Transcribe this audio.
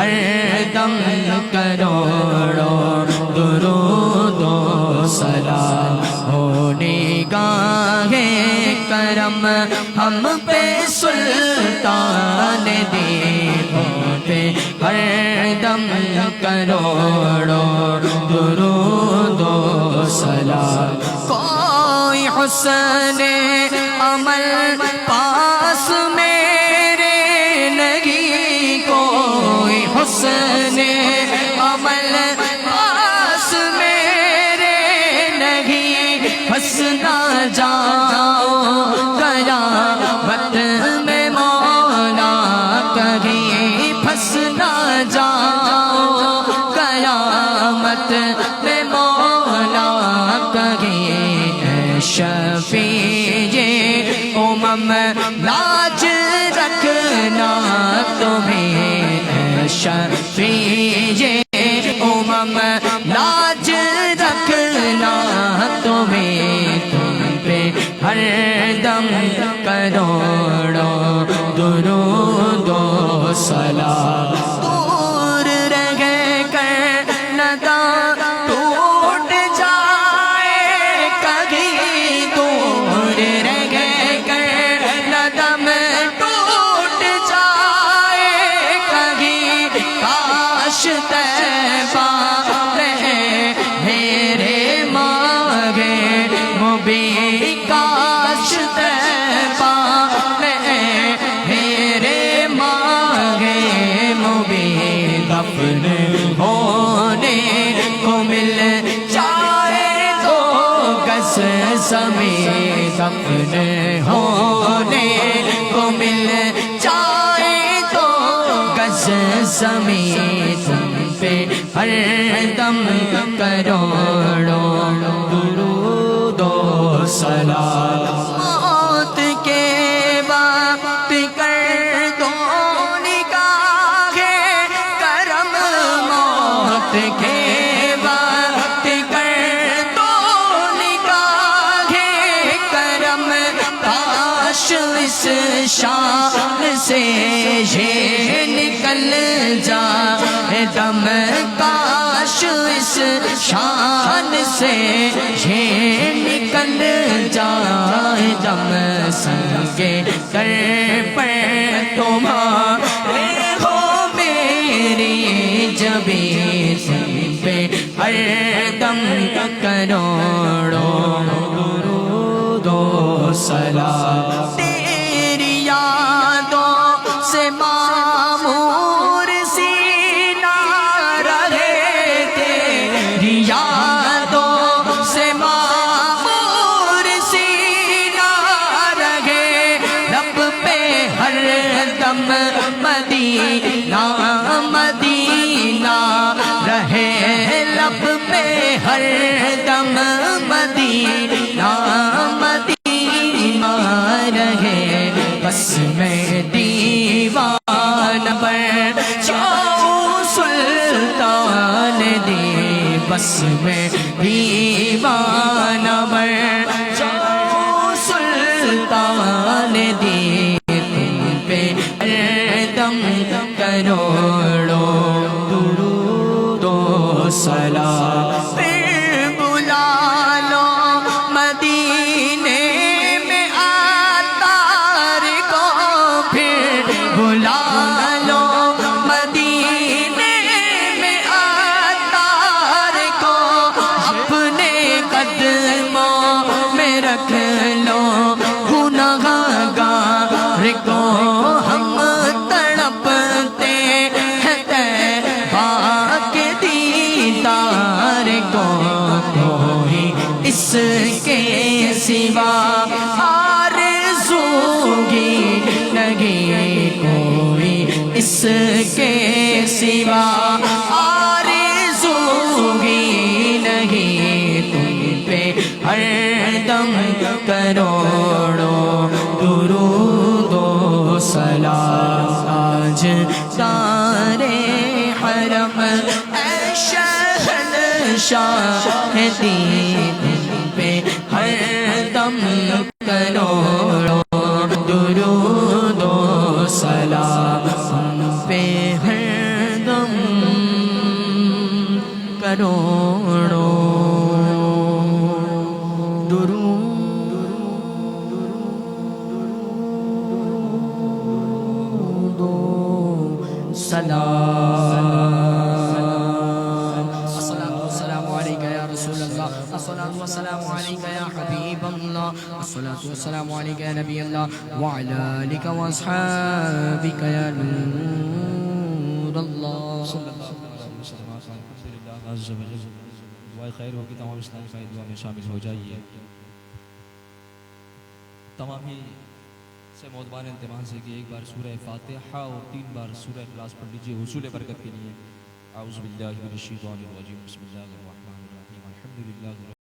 ہر دم کروڑوں درود و سلام ہو نگاہ کرم ہم پہ سلطان دیووں پہ ہر دم کروڑوں درود و سلام کوئی حسن عمل پاس میرے نہیں کوئی حسن عمل پاس میرے نہیں پھنس نہ جاؤ قیامت میں مولا کہیں پھنس نہ جاؤ قیامت میں مولا کہیں شفیع امم لاج رکھنا تمہیں شفیع امم لاج رکھنا تمہیں تم پہ ہر دم کروڑوں درود و سلام دور رہ کر ندا ٹوٹ جائے کبھی دور رہ کر ندم ٹوٹ جائے کبھی کاش طیبہ رہے میرے مانگے مبی کاش طیبہ رہے میرے مانگے مبی دفن ہونے کو مل جائے تو گز زمین دفن ہونے کو مل جائے تو گز زمین تم پہ ہر دم کروڑوں درود و سلام موت کے وقت کر دو نگاہ کرم موت کے وقت کر دو نگاہ کرم کاش اس شان سے یہ نکل جائے دم کاش اس شان سے یہ نکل جائے دم سنگے کر پر تمہارے ہو میری جبیں تم پہ ہر دم کروڑوں درود و سلام تیری یادوں سے معمور سینہ رہے تیری یادوں سے معمور سینہ رہے لب پہ ہر دم مدینہ مدینہ رہے لب پہ ہر دم مدینہ مدینہ رہے بس میں دیوان بن جاؤں سلطان دی بس میں دیوان بن جاؤں سلطان دی تم پہ ہر دم کروڑوں درود و سلام پھر بلا لو مدینے میں عطار کو پھر بلا لو مدینے میں عطار کو اپنے قدموں میں رکھ لو گنہگار کو ہم تڑپتے ہیں طیبہ کے دیدار کو کوئی اس کے سوا آرزو گی نہیں کوئی اس کے سوا آرزو گی نہیں تم پہ ہر دم کروڑوں درود و سلام آج سارے حرم اے شہنشاہ تم پہ ہر دم کروڑوں درود و سلام ہم پہ ہر دم کروڑوں درود و سلام الصلاة والسلام عليك يا رسول الله الصلاة والسلام عليك يا حبيب الله الصلاة والسلام عليك يا نبي الله وعلى آلك وأصحابك يا نور الله صلی اللہ علیہ وسلم الحمدللہ عز و جل دعائے خیر ہو کہ تمام اسلامی بھائی دعا میں شامل ہو جائیے تمام ہی سے موضوعان انتمام سے کہ ایک بار سورہ فاتحہ اور 3 بار سورہ اخلاص پڑھ لیجئے حصول برکت کے لیے اعوذ باللہ من الشیطان الرجیم بسم اللہ الرحمن الرحیم الحمدللہ